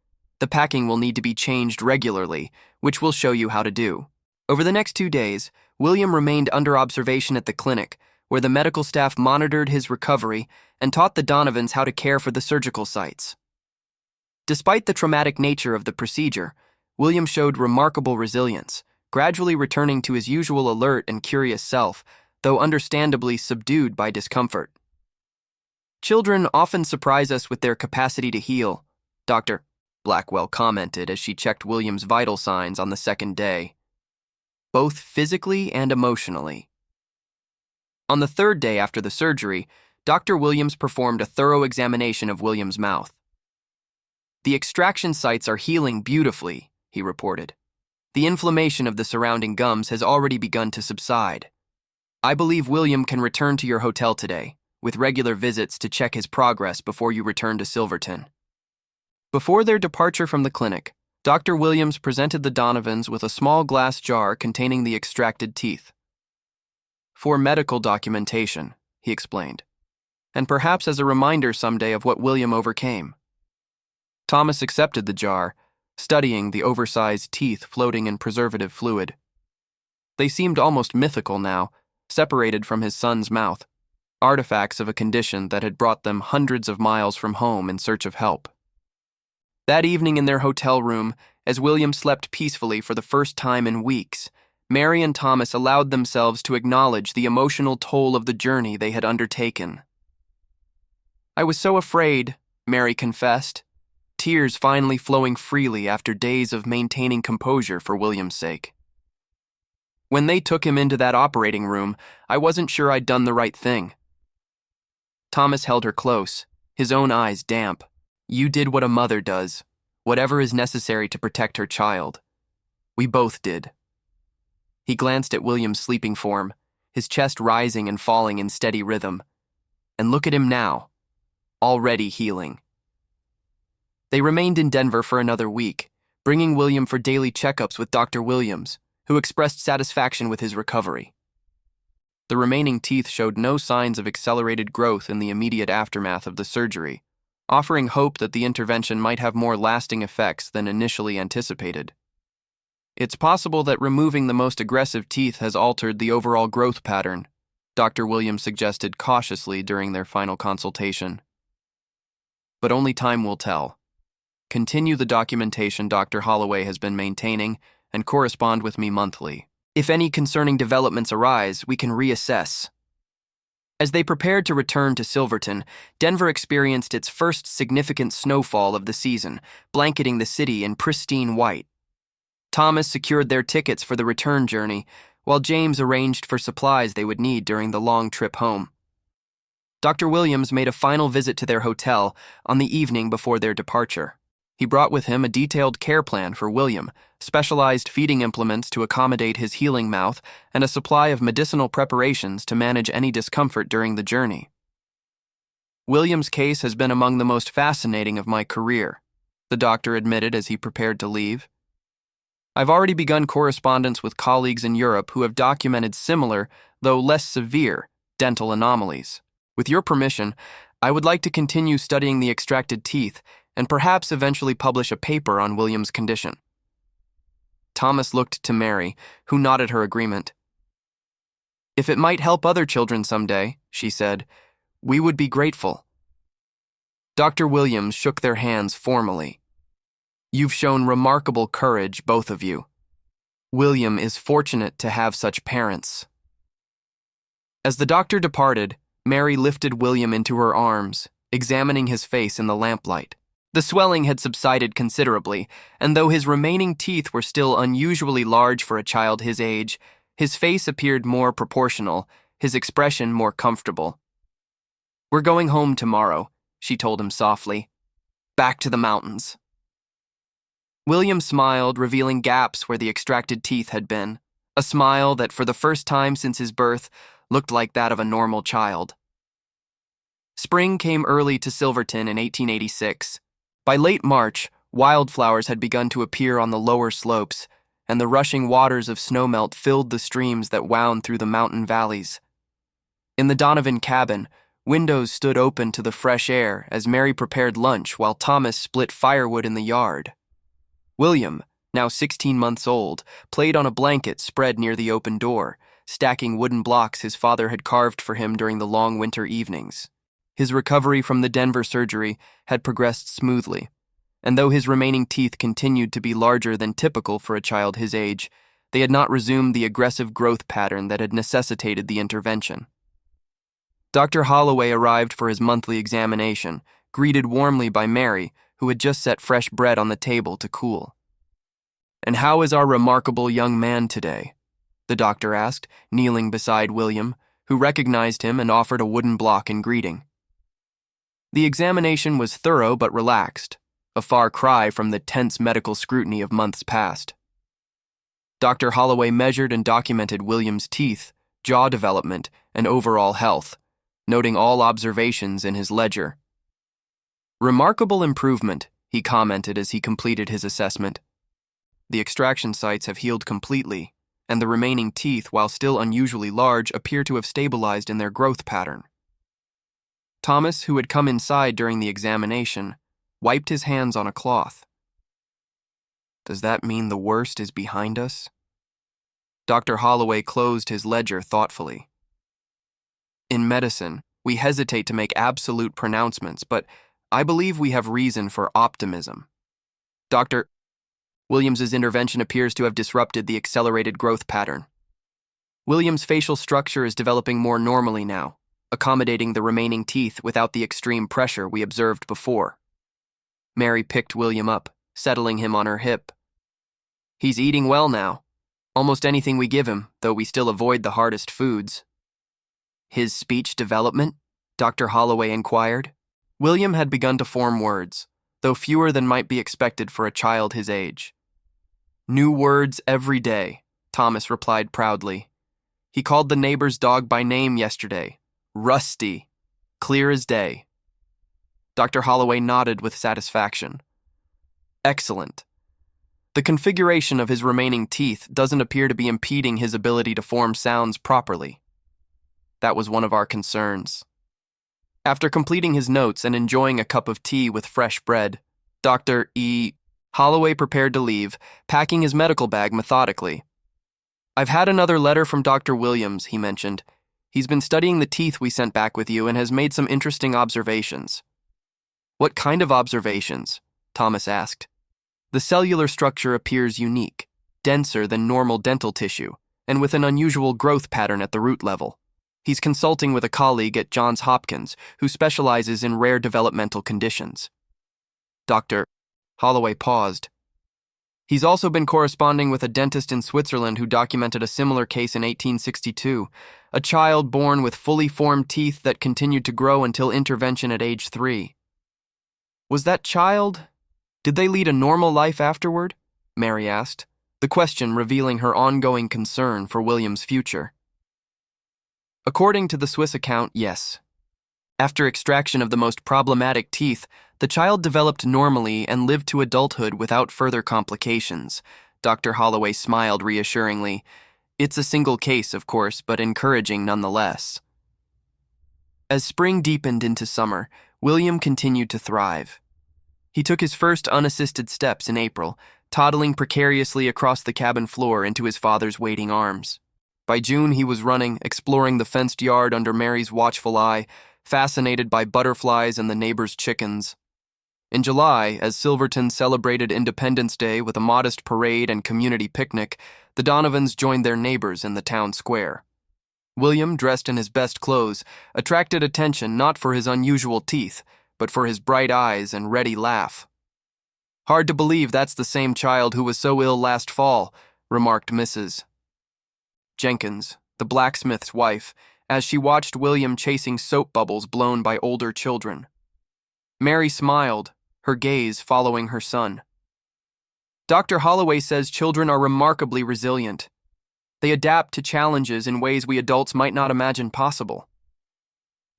The packing will need to be changed regularly, which we'll show you how to do." Over the next 2 days, William remained under observation at the clinic, where the medical staff monitored his recovery and taught the Donovans how to care for the surgical sites. Despite the traumatic nature of the procedure, William showed remarkable resilience, gradually returning to his usual alert and curious self, though understandably subdued by discomfort. "Children often surprise us with their capacity to heal," Dr. Blackwell commented as she checked William's vital signs on the second day, "both physically and emotionally." On the 3rd day after the surgery, Dr. Williams performed a thorough examination of William's mouth. "The extraction sites are healing beautifully," he reported. "The inflammation of the surrounding gums has already begun to subside. I believe William can return to your hotel today, with regular visits to check his progress before you return to Silverton." Before their departure from the clinic, Dr. Williams presented the Donovans with a small glass jar containing the extracted teeth. "For medical documentation," he explained, "and perhaps as a reminder someday of what William overcame." Thomas accepted the jar, studying the oversized teeth floating in preservative fluid. They seemed almost mythical now, separated from his son's mouth, artifacts of a condition that had brought them hundreds of miles from home in search of help. That evening in their hotel room, as William slept peacefully for the first time in weeks, Mary and Thomas allowed themselves to acknowledge the emotional toll of the journey they had undertaken. "I was so afraid," Mary confessed, tears finally flowing freely after days of maintaining composure for William's sake. "When they took him into that operating room, I wasn't sure I'd done the right thing." Thomas held her close, his own eyes damp. "You did what a mother does, whatever is necessary to protect her child. We both did." He glanced at William's sleeping form, his chest rising and falling in steady rhythm. "And look at him now, already healing." They remained in Denver for another week, bringing William for daily checkups with Dr. Williams, who expressed satisfaction with his recovery. The remaining teeth showed no signs of accelerated growth in the immediate aftermath of the surgery, offering hope that the intervention might have more lasting effects than initially anticipated. It's possible that removing the most aggressive teeth has altered the overall growth pattern, Dr. Williams suggested cautiously during their final consultation. But only time will tell. Continue the documentation Dr. Holloway has been maintaining and correspond with me monthly. If any concerning developments arise, we can reassess. As they prepared to return to Silverton, Denver experienced its first significant snowfall of the season, blanketing the city in pristine white. Thomas secured their tickets for the return journey, while James arranged for supplies they would need during the long trip home. Dr. Williams made a final visit to their hotel on the evening before their departure. He brought with him a detailed care plan for William, specialized feeding implements to accommodate his healing mouth, and a supply of medicinal preparations to manage any discomfort during the journey. William's case has been among the most fascinating of my career, the doctor admitted as he prepared to leave. I've already begun correspondence with colleagues in Europe who have documented similar, though less severe, dental anomalies. With your permission, I would like to continue studying the extracted teeth and perhaps eventually publish a paper on William's condition. Thomas looked to Mary, who nodded her agreement. If it might help other children someday, she said, we would be grateful. Dr. Williams shook their hands formally. You've shown remarkable courage, both of you. William is fortunate to have such parents. As the doctor departed, Mary lifted William into her arms, examining his face in the lamplight. The swelling had subsided considerably, and though his remaining teeth were still unusually large for a child his age, his face appeared more proportional, his expression more comfortable. We're going home tomorrow, she told him softly. Back to the mountains. William smiled, revealing gaps where the extracted teeth had been, a smile that, for the first time since his birth, looked like that of a normal child. Spring came early to Silverton in 1886. By late March, wildflowers had begun to appear on the lower slopes, and the rushing waters of snowmelt filled the streams that wound through the mountain valleys. In the Donovan cabin, windows stood open to the fresh air as Mary prepared lunch while Thomas split firewood in the yard. William, now 16 months old, played on a blanket spread near the open door, stacking wooden blocks his father had carved for him during the long winter evenings. His recovery from the Denver surgery had progressed smoothly, and though his remaining teeth continued to be larger than typical for a child his age, they had not resumed the aggressive growth pattern that had necessitated the intervention. Dr. Holloway arrived for his monthly examination, greeted warmly by Mary, who had just set fresh bread on the table to cool. "And how is our remarkable young man today?" the doctor asked, kneeling beside William, who recognized him and offered a wooden block in greeting. The examination was thorough but relaxed, a far cry from the tense medical scrutiny of months past. Dr. Holloway measured and documented William's teeth, jaw development, and overall health, noting all observations in his ledger. "Remarkable improvement," he commented as he completed his assessment. "The extraction sites have healed completely, and the remaining teeth, while still unusually large, appear to have stabilized in their growth pattern." Thomas, who had come inside during the examination, wiped his hands on a cloth. "Does that mean the worst is behind us?" Dr. Holloway closed his ledger thoughtfully. "In medicine, we hesitate to make absolute pronouncements, but I believe we have reason for optimism. Dr. Williams's intervention appears to have disrupted the accelerated growth pattern. William's facial structure is developing more normally now, accommodating the remaining teeth without the extreme pressure we observed before." Mary picked William up, settling him on her hip. "He's eating well now. Almost anything we give him, though we still avoid the hardest foods." "His speech development?" Dr. Holloway inquired. William had begun to form words, though fewer than might be expected for a child his age. "New words every day," Thomas replied proudly. "He called the neighbor's dog by name yesterday. Rusty. Clear as day." Dr. Holloway nodded with satisfaction, Excellent. The configuration of his remaining teeth doesn't appear to be impeding his ability to form sounds properly. That was one of our concerns. After completing his notes and enjoying a cup of tea with fresh bread, Dr. E. Holloway prepared to leave, packing his medical bag methodically. "I've had another letter from Dr. Williams," he mentioned. "He's been studying the teeth we sent back with you and has made some interesting observations." "What kind of observations?" Thomas asked. "The cellular structure appears unique, denser than normal dental tissue, and with an unusual growth pattern at the root level. He's consulting with a colleague at Johns Hopkins who specializes in rare developmental conditions." Dr. Holloway paused. "He's also been corresponding with a dentist in Switzerland who documented a similar case in 1862, a child born with fully formed teeth that continued to grow until intervention at age 3. "Was that child? Did they lead a normal life afterward?" Mary asked, the question revealing her ongoing concern for William's future. According to the Swiss account, yes. After extraction of the most problematic teeth, the child developed normally and lived to adulthood without further complications. Dr. Holloway smiled reassuringly. "It's a single case, of course, but encouraging nonetheless." As spring deepened into summer, William continued to thrive. He took his first unassisted steps in April, toddling precariously across the cabin floor into his father's waiting arms. By June, he was running, exploring the fenced yard under Mary's watchful eye, fascinated by butterflies and the neighbors' chickens. In July, as Silverton celebrated Independence Day with a modest parade and community picnic, the Donovans joined their neighbors in the town square. William, dressed in his best clothes, attracted attention not for his unusual teeth, but for his bright eyes and ready laugh. "Hard to believe that's the same child who was so ill last fall," remarked Mrs. Jenkins, the blacksmith's wife, as she watched William chasing soap bubbles blown by older children. Mary smiled, her gaze following her son. "Dr. Holloway says children are remarkably resilient. They adapt to challenges in ways we adults might not imagine possible."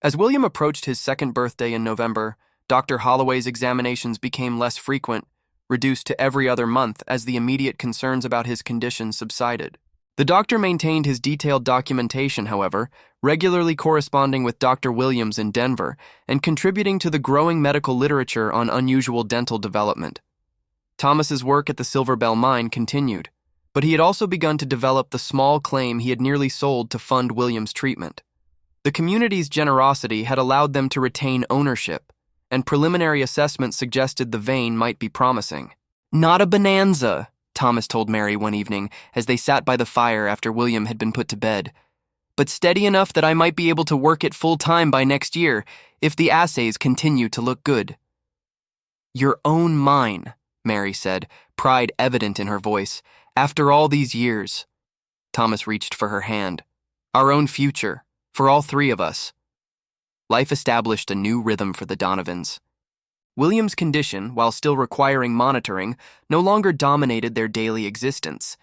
As William approached his second birthday in November, Dr. Holloway's examinations became less frequent, reduced to every other month as the immediate concerns about his condition subsided. The doctor maintained his detailed documentation, however, regularly corresponding with Dr. Williams in Denver and contributing to the growing medical literature on unusual dental development. Thomas's work at the Silver Bell mine continued, but he had also begun to develop the small claim he had nearly sold to fund William's treatment. The community's generosity had allowed them to retain ownership, and preliminary assessments suggested the vein might be promising. "Not a bonanza," Thomas told Mary one evening as they sat by the fire after William had been put to bed, "but steady enough that I might be able to work it full-time by next year if the assays continue to look good." "Your own mine," Mary said, pride evident in her voice. "After all these years." Thomas reached for her hand. "Our own future, for all three of us." Life established a new rhythm for the Donovans. William's condition, while still requiring monitoring, no longer dominated their daily existence.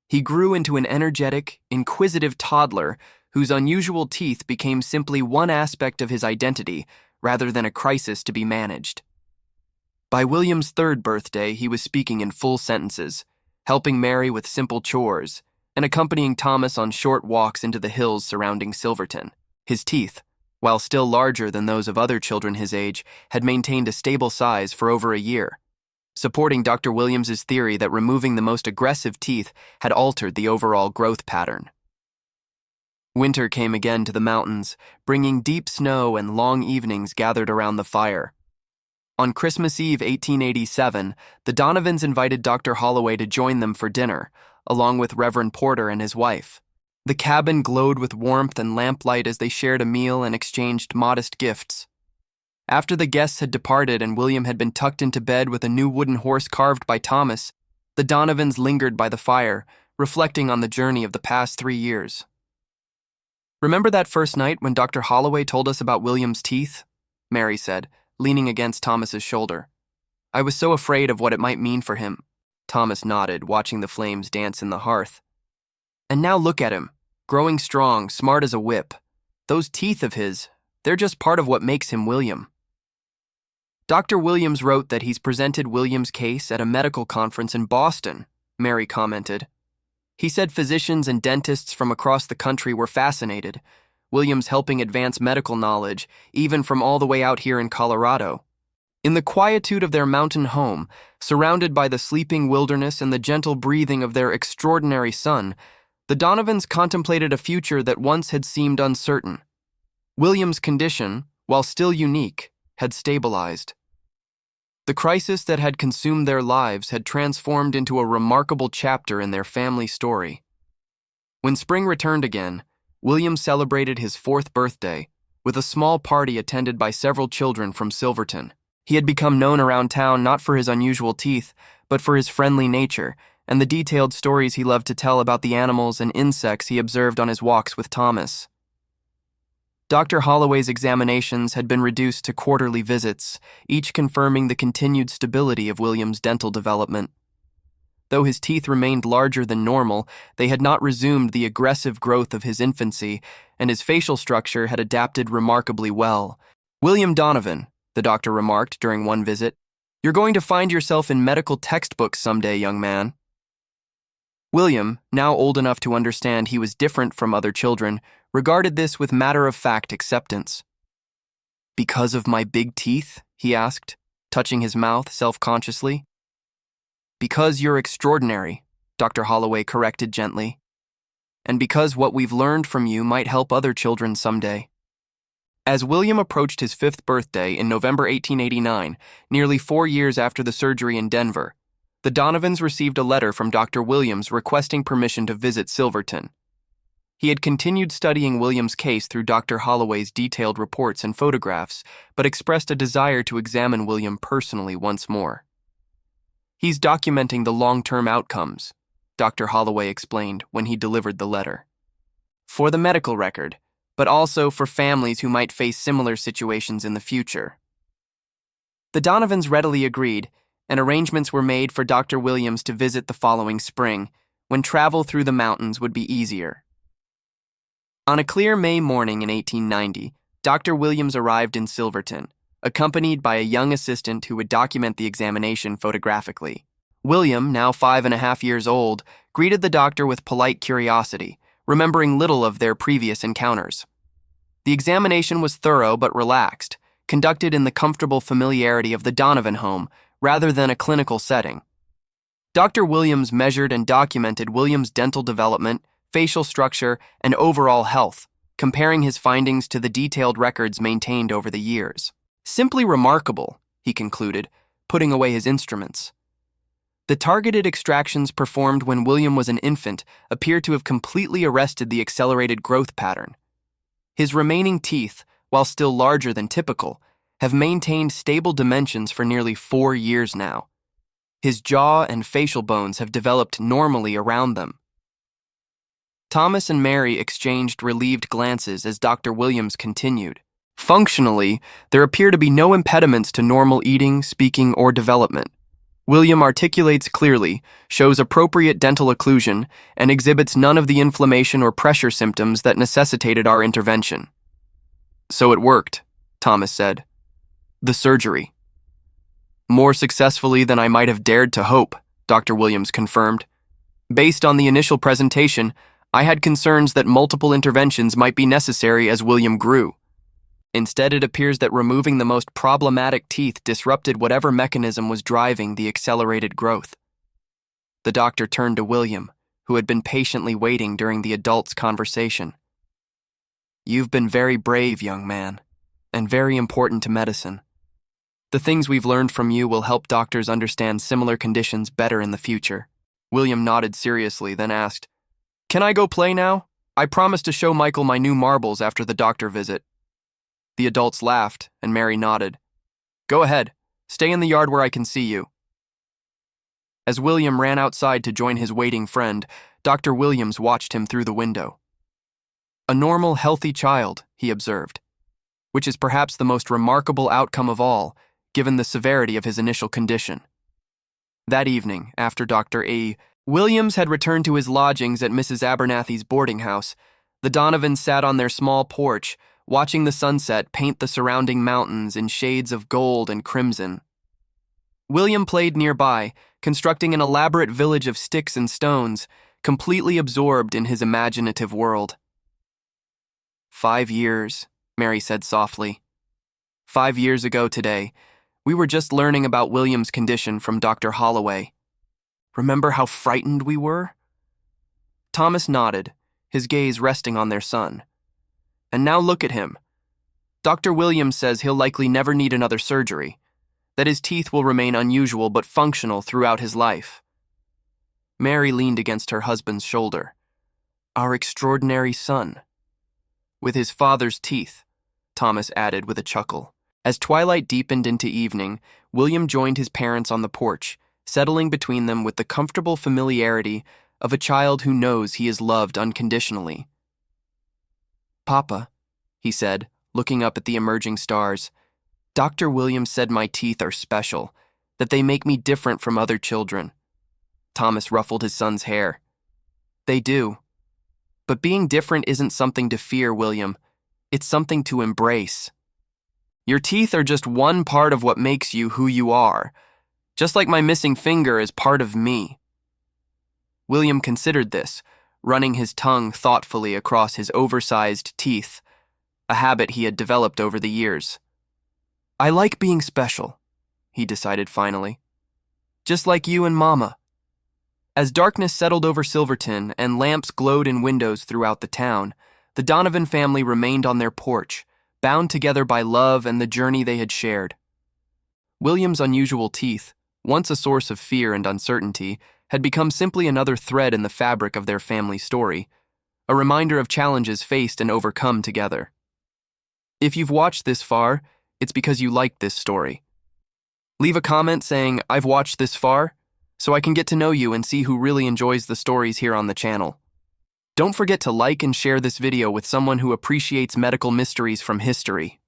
He grew into an energetic, inquisitive toddler whose unusual teeth became simply one aspect of his identity rather than a crisis to be managed. By William's third birthday, he was speaking in full sentences, helping Mary with simple chores, and accompanying Thomas on short walks into the hills surrounding Silverton. His teeth, while still larger than those of other children his age, had maintained a stable size for over a year, supporting Dr. Williams's theory that removing the most aggressive teeth had altered the overall growth pattern. Winter came again to the mountains, bringing deep snow and long evenings gathered around the fire. On Christmas Eve 1887, the Donovans invited Dr. Holloway to join them for dinner, along with Reverend Porter and his wife. The cabin glowed with warmth and lamplight as they shared a meal and exchanged modest gifts. After the guests had departed and William had been tucked into bed with a new wooden horse carved by Thomas, the Donovans lingered by the fire, reflecting on the journey of the past 3 years. "Remember that first night when Dr. Holloway told us about William's teeth?" Mary said, leaning against Thomas's shoulder. "I was so afraid of what it might mean for him." Thomas nodded, watching the flames dance in the hearth. "And now look at him, growing strong, smart as a whip. Those teeth of his, they're just part of what makes him William." Dr. Williams wrote that he's presented Williams' case at a medical conference in Boston, Mary commented. He said physicians and dentists from across the country were fascinated, Williams helping advance medical knowledge, even from all the way out here in Colorado. In the quietude of their mountain home, surrounded by the sleeping wilderness and the gentle breathing of their extraordinary son, the Donovans contemplated a future that once had seemed uncertain. Williams' condition, while still unique, had stabilized. The crisis that had consumed their lives had transformed into a remarkable chapter in their family story. When spring returned again, William celebrated his 4th birthday with a small party attended by several children from Silverton. He had become known around town not for his unusual teeth, but for his friendly nature and the detailed stories he loved to tell about the animals and insects he observed on his walks with Thomas. Dr. Holloway's examinations had been reduced to quarterly visits, each confirming the continued stability of William's dental development. Though his teeth remained larger than normal, they had not resumed the aggressive growth of his infancy, and his facial structure had adapted remarkably well. "William Donovan," the doctor remarked during one visit, "you're going to find yourself in medical textbooks someday, young man." William, now old enough to understand he was different from other children, regarded this with matter-of-fact acceptance. "Because of my big teeth?" he asked, touching his mouth self-consciously. "Because you're extraordinary," Dr. Holloway corrected gently. "And because what we've learned from you might help other children someday." As William approached his 5th birthday in November 1889, nearly 4 years after the surgery in Denver, the Donovans received a letter from Dr. Williams requesting permission to visit Silverton. He had continued studying William's case through Dr. Holloway's detailed reports and photographs, but expressed a desire to examine William personally once more. "He's documenting the long-term outcomes," Dr. Holloway explained when he delivered the letter. "For the medical record, but also for families who might face similar situations in the future." The Donovans readily agreed, and arrangements were made for Dr. Williams to visit the following spring, when travel through the mountains would be easier. On a clear May morning in 1890, Dr. Williams arrived in Silverton, accompanied by a young assistant who would document the examination photographically. William, now 5.5 years old, greeted the doctor with polite curiosity, remembering little of their previous encounters. The examination was thorough but relaxed, conducted in the comfortable familiarity of the Donovan home rather than a clinical setting. Dr. Williams measured and documented William's dental development, facial structure, and overall health, comparing his findings to the detailed records maintained over the years. "Simply remarkable," he concluded, putting away his instruments. The targeted extractions performed when William was an infant appear to have completely arrested the accelerated growth pattern. His remaining teeth, while still larger than typical, have maintained stable dimensions for nearly 4 years now. His jaw and facial bones have developed normally around them. Thomas and Mary exchanged relieved glances as Dr. Williams continued. "Functionally, there appear to be no impediments to normal eating, speaking, or development. William articulates clearly, shows appropriate dental occlusion, and exhibits none of the inflammation or pressure symptoms that necessitated our intervention." "So it worked," Thomas said. "The surgery." "More successfully than I might have dared to hope," Dr. Williams confirmed. "Based on the initial presentation, I had concerns that multiple interventions might be necessary as William grew. Instead, it appears that removing the most problematic teeth disrupted whatever mechanism was driving the accelerated growth." The doctor turned to William, who had been patiently waiting during the adult's conversation. "You've been very brave, young man, and very important to medicine. The things we've learned from you will help doctors understand similar conditions better in the future." William nodded seriously, then asked, "Can I go play now? I promised to show Michael my new marbles after the doctor visit." The adults laughed, and Mary nodded. "Go ahead. Stay in the yard where I can see you." As William ran outside to join his waiting friend, Dr. Williams watched him through the window. "A normal, healthy child," he observed, "which is perhaps the most remarkable outcome of all, given the severity of his initial condition." That evening, after Dr. A. Williams had returned to his lodgings at Mrs. Abernathy's boarding house, the Donovans sat on their small porch, watching the sunset paint the surrounding mountains in shades of gold and crimson. William played nearby, constructing an elaborate village of sticks and stones, completely absorbed in his imaginative world. 5 years, Mary said softly. 5 years ago today, we were just learning about William's condition from Dr. Holloway. Remember how frightened we were? Thomas nodded, his gaze resting on their son. And now look at him. Dr. Williams says he'll likely never need another surgery, that his teeth will remain unusual but functional throughout his life. Mary leaned against her husband's shoulder. Our extraordinary son. With his father's teeth, Thomas added with a chuckle. As twilight deepened into evening, William joined his parents on the porch, settling between them with the comfortable familiarity of a child who knows he is loved unconditionally. Papa, he said, looking up at the emerging stars, Dr. Williams said my teeth are special, that they make me different from other children. Thomas ruffled his son's hair. They do. But being different isn't something to fear, William. It's something to embrace. Your teeth are just one part of what makes you who you are, just like my missing finger is part of me. William considered this, running his tongue thoughtfully across his oversized teeth, a habit he had developed over the years. I like being special, he decided finally. Just like you and Mama. As darkness settled over Silverton and lamps glowed in windows throughout the town, the Donovan family remained on their porch, bound together by love and the journey they had shared. William's unusual teeth, once a source of fear and uncertainty, had become simply another thread in the fabric of their family story, a reminder of challenges faced and overcome together. If you've watched this far, it's because you liked this story. Leave a comment saying, I've watched this far, so I can get to know you and see who really enjoys the stories here on the channel. Don't forget to like and share this video with someone who appreciates medical mysteries from history.